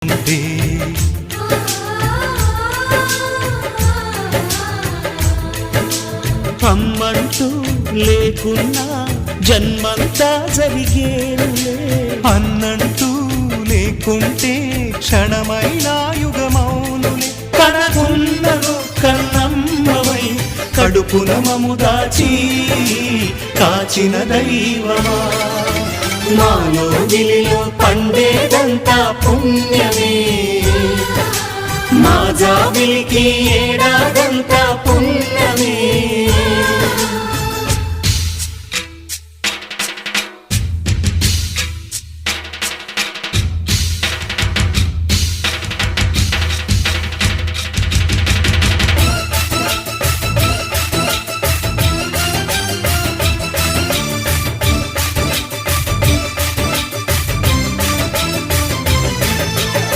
ఉంటే అమ్మంటూ లేకున్నా జన్మంతా జరిగేనులే, అన్నంటూ లేకుంటే క్షణమైన యుగమౌనులే. కనకున్నదో కన్నమ్మవై కడుపున మము దాచి కాచిన దైవమా, మాలో దిలిలో పండేదంతా పుణ్యమే, మా జాబిలికి ఏడాదంతా పుణ్యమే.